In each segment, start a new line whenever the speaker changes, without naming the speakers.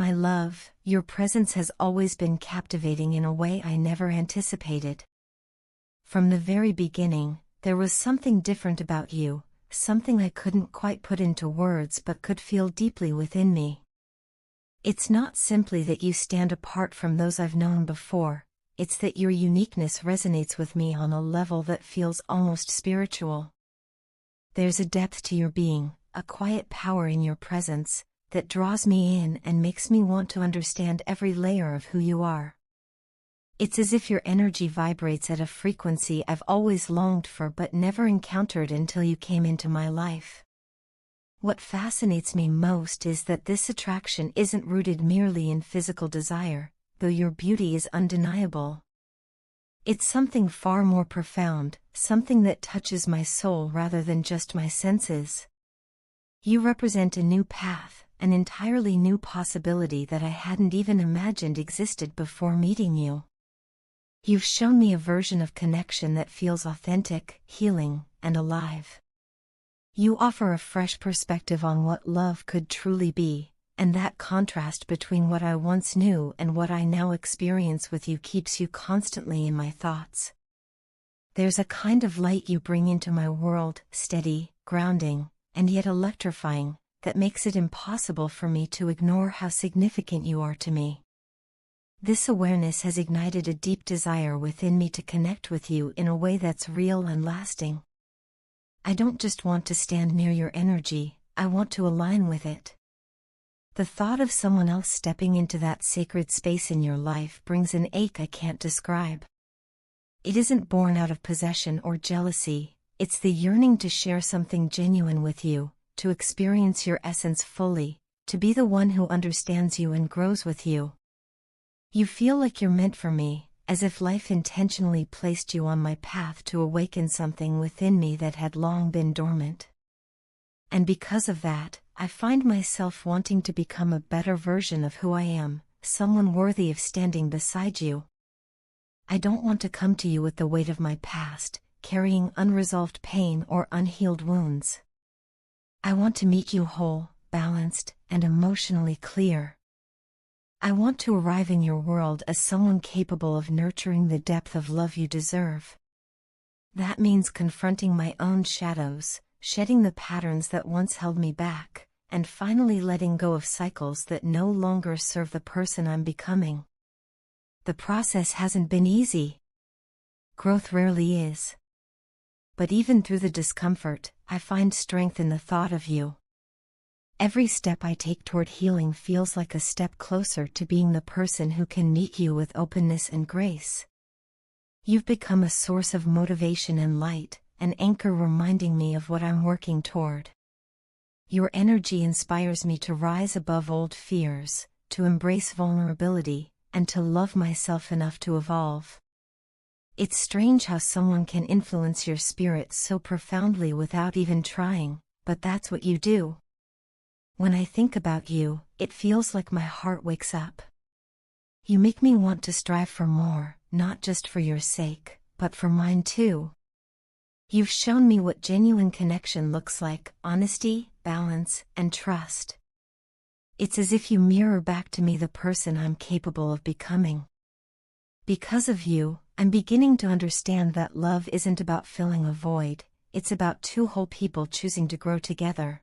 My love, your presence has always been captivating in a way I never anticipated. From the very beginning, there was something different about you, something I couldn't quite put into words but could feel deeply within me. It's not simply that you stand apart from those I've known before, it's that your uniqueness resonates with me on a level that feels almost spiritual. There's a depth to your being, a quiet power in your presence, that draws me in and makes me want to understand every layer of who you are. It's as if your energy vibrates at a frequency I've always longed for but never encountered until you came into my life. What fascinates me most is that this attraction isn't rooted merely in physical desire, though your beauty is undeniable. It's something far more profound, something that touches my soul rather than just my senses. You represent a new path, an entirely new possibility that I hadn't even imagined existed before meeting you. You've shown me a version of connection that feels authentic, healing, and alive. You offer a fresh perspective on what love could truly be, and that contrast between what I once knew and what I now experience with you keeps you constantly in my thoughts. There's a kind of light you bring into my world, steady, grounding, and yet electrifying, that makes it impossible for me to ignore how significant you are to me. This awareness has ignited a deep desire within me to connect with you in a way that's real and lasting. I don't just want to stand near your energy, I want to align with it. The thought of someone else stepping into that sacred space in your life brings an ache I can't describe. It isn't born out of possession or jealousy, it's the yearning to share something genuine with you, to experience your essence fully, to be the one who understands you and grows with you. You feel like you're meant for me, as if life intentionally placed you on my path to awaken something within me that had long been dormant. And because of that, I find myself wanting to become a better version of who I am, someone worthy of standing beside you. I don't want to come to you with the weight of my past, carrying unresolved pain or unhealed wounds. I want to meet you whole, balanced, and emotionally clear. I want to arrive in your world as someone capable of nurturing the depth of love you deserve. That means confronting my own shadows, shedding the patterns that once held me back, and finally letting go of cycles that no longer serve the person I'm becoming. The process hasn't been easy. Growth rarely is. But even through the discomfort, I find strength in the thought of you. Every step I take toward healing feels like a step closer to being the person who can meet you with openness and grace. You've become a source of motivation and light, an anchor reminding me of what I'm working toward. Your energy inspires me to rise above old fears, to embrace vulnerability, and to love myself enough to evolve. It's strange how someone can influence your spirit so profoundly without even trying, but that's what you do. When I think about you, it feels like my heart wakes up. You make me want to strive for more, not just for your sake, but for mine too. You've shown me what genuine connection looks like: honesty, balance, and trust. It's as if you mirror back to me the person I'm capable of becoming. Because of you, I'm beginning to understand that love isn't about filling a void, it's about two whole people choosing to grow together.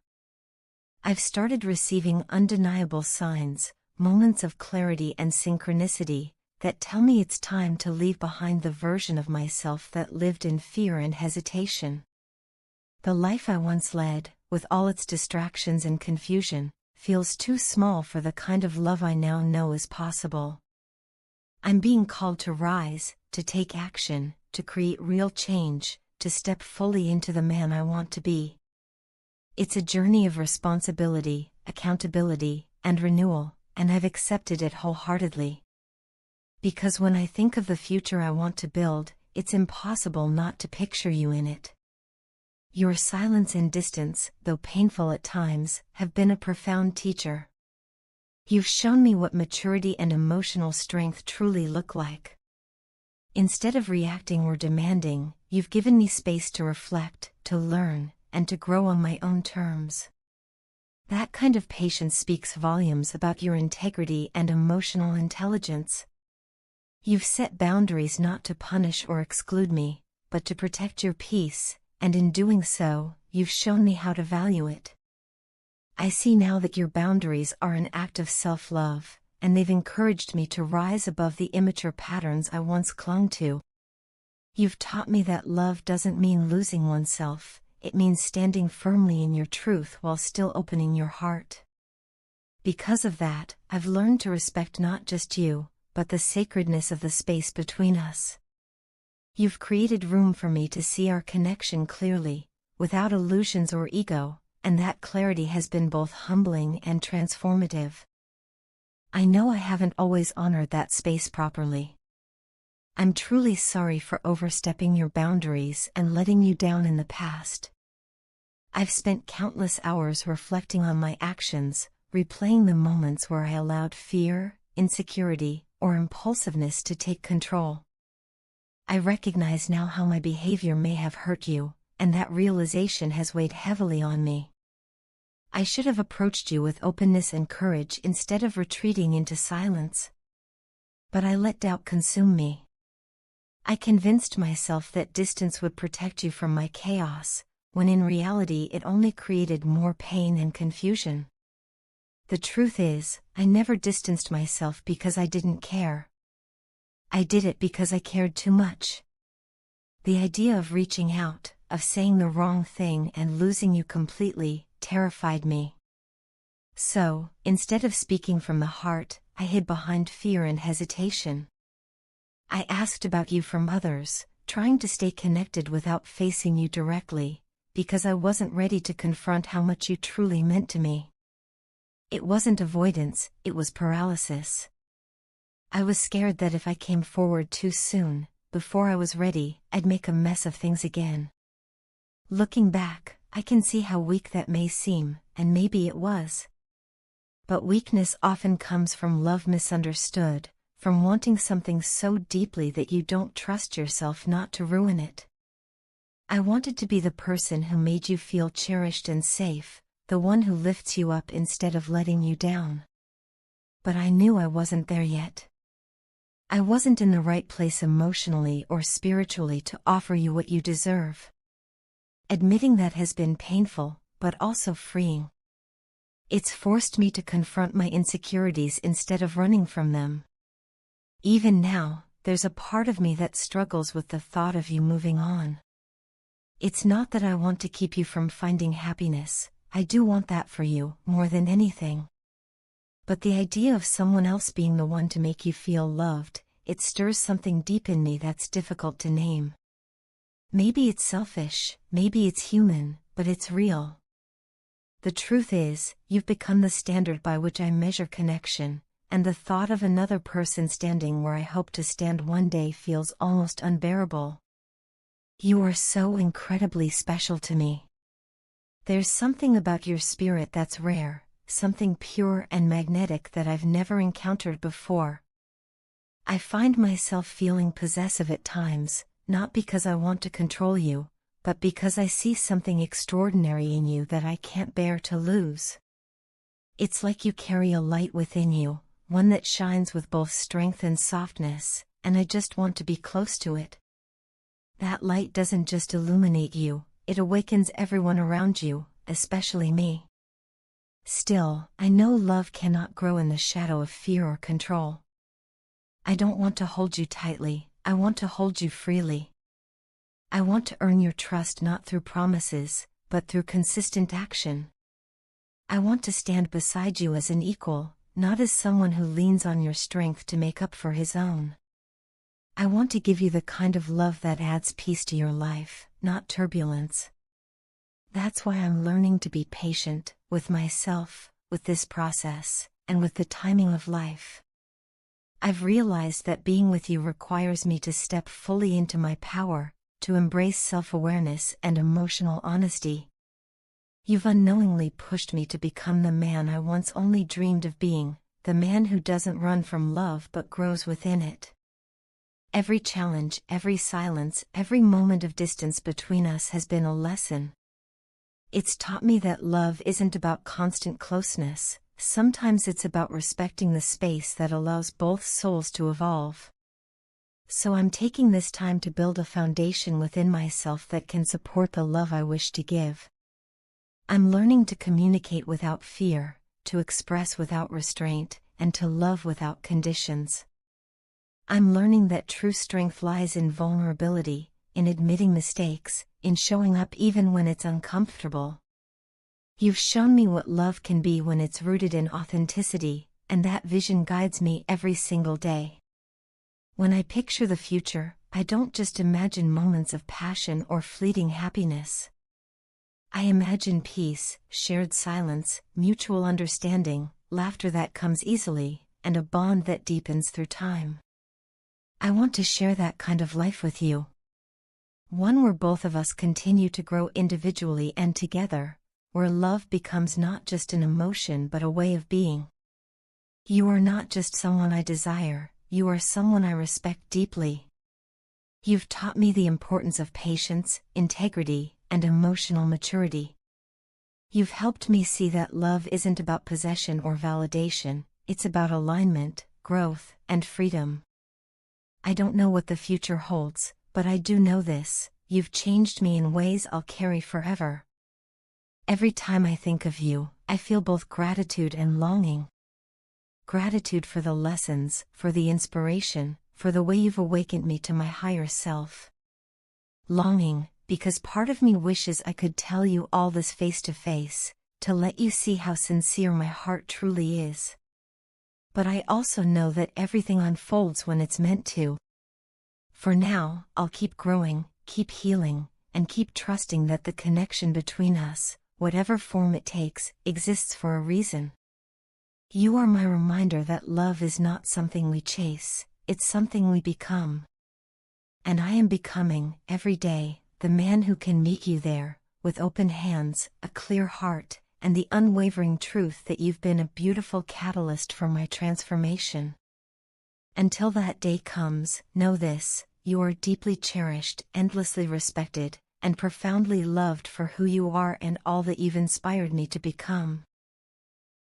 I've started receiving undeniable signs, moments of clarity and synchronicity, that tell me it's time to leave behind the version of myself that lived in fear and hesitation. The life I once led, with all its distractions and confusion, feels too small for the kind of love I now know is possible. I'm being called to rise, to take action, to create real change, to step fully into the man I want to be. It's a journey of responsibility, accountability, and renewal, and I've accepted it wholeheartedly. Because when I think of the future I want to build, it's impossible not to picture you in it. Your silence and distance, though painful at times, have been a profound teacher. You've shown me what maturity and emotional strength truly look like. Instead of reacting or demanding, you've given me space to reflect, to learn, and to grow on my own terms. That kind of patience speaks volumes about your integrity and emotional intelligence. You've set boundaries not to punish or exclude me, but to protect your peace, and in doing so, you've shown me how to value it. I see now that your boundaries are an act of self-love, and they've encouraged me to rise above the immature patterns I once clung to. You've taught me that love doesn't mean losing oneself, it means standing firmly in your truth while still opening your heart. Because of that, I've learned to respect not just you, but the sacredness of the space between us. You've created room for me to see our connection clearly, without illusions or ego, and that clarity has been both humbling and transformative. I know I haven't always honored that space properly. I'm truly sorry for overstepping your boundaries and letting you down in the past. I've spent countless hours reflecting on my actions, replaying the moments where I allowed fear, insecurity, or impulsiveness to take control. I recognize now how my behavior may have hurt you, and that realization has weighed heavily on me. I should have approached you with openness and courage instead of retreating into silence. But I let doubt consume me. I convinced myself that distance would protect you from my chaos, when in reality it only created more pain and confusion. The truth is, I never distanced myself because I didn't care. I did it because I cared too much. The idea of reaching out, of saying the wrong thing and losing you completely, terrified me. So, instead of speaking from the heart, I hid behind fear and hesitation. I asked about you from others, trying to stay connected without facing you directly, because I wasn't ready to confront how much you truly meant to me. It wasn't avoidance, it was paralysis. I was scared that if I came forward too soon, before I was ready, I'd make a mess of things again. Looking back, I can see how weak that may seem, and maybe it was. But weakness often comes from love misunderstood, from wanting something so deeply that you don't trust yourself not to ruin it. I wanted to be the person who made you feel cherished and safe, the one who lifts you up instead of letting you down. But I knew I wasn't there yet. I wasn't in the right place emotionally or spiritually to offer you what you deserve. Admitting that has been painful, but also freeing. It's forced me to confront my insecurities instead of running from them. Even now, there's a part of me that struggles with the thought of you moving on. It's not that I want to keep you from finding happiness, I do want that for you, more than anything. But the idea of someone else being the one to make you feel loved, it stirs something deep in me that's difficult to name. Maybe it's selfish, maybe it's human, but it's real. The truth is, you've become the standard by which I measure connection, and the thought of another person standing where I hope to stand one day feels almost unbearable. You are so incredibly special to me. There's something about your spirit that's rare, something pure and magnetic that I've never encountered before. I find myself feeling possessive at times, not because I want to control you, but because I see something extraordinary in you that I can't bear to lose. It's like you carry a light within you, one that shines with both strength and softness, and I just want to be close to it. That light doesn't just illuminate you, it awakens everyone around you, especially me. Still, I know love cannot grow in the shadow of fear or control. I don't want to hold you tightly, I want to hold you freely. I want to earn your trust not through promises, but through consistent action. I want to stand beside you as an equal, not as someone who leans on your strength to make up for his own. I want to give you the kind of love that adds peace to your life, not turbulence. That's why I'm learning to be patient, with myself, with this process, and with the timing of life. I've realized that being with you requires me to step fully into my power, to embrace self-awareness and emotional honesty. You've unknowingly pushed me to become the man I once only dreamed of being, the man who doesn't run from love but grows within it. Every challenge, every silence, every moment of distance between us has been a lesson. It's taught me that love isn't about constant closeness, sometimes it's about respecting the space that allows both souls to evolve. So I'm taking this time to build a foundation within myself that can support the love I wish to give. I'm learning to communicate without fear, to express without restraint, and to love without conditions. I'm learning that true strength lies in vulnerability, in admitting mistakes, in showing up even when it's uncomfortable. You've shown me what love can be when it's rooted in authenticity, and that vision guides me every single day. When I picture the future, I don't just imagine moments of passion or fleeting happiness. I imagine peace, shared silence, mutual understanding, laughter that comes easily, and a bond that deepens through time. I want to share that kind of life with you. One where both of us continue to grow individually and together, where love becomes not just an emotion but a way of being. You are not just someone I desire, you are someone I respect deeply. You've taught me the importance of patience, integrity, and emotional maturity. You've helped me see that love isn't about possession or validation, it's about alignment, growth, and freedom. I don't know what the future holds, but I do know this: you've changed me in ways I'll carry forever. Every time I think of you, I feel both gratitude and longing. Gratitude for the lessons, for the inspiration, for the way you've awakened me to my higher self. Longing, because part of me wishes I could tell you all this face to face, to let you see how sincere my heart truly is. But I also know that everything unfolds when it's meant to. For now, I'll keep growing, keep healing, and keep trusting that the connection between us, whatever form it takes, exists for a reason. You are my reminder that love is not something we chase, it's something we become. And I am becoming, every day, the man who can meet you there, with open hands, a clear heart, and the unwavering truth that you've been a beautiful catalyst for my transformation. Until that day comes, know this: you are deeply cherished, endlessly respected, and profoundly loved for who you are and all that you've inspired me to become.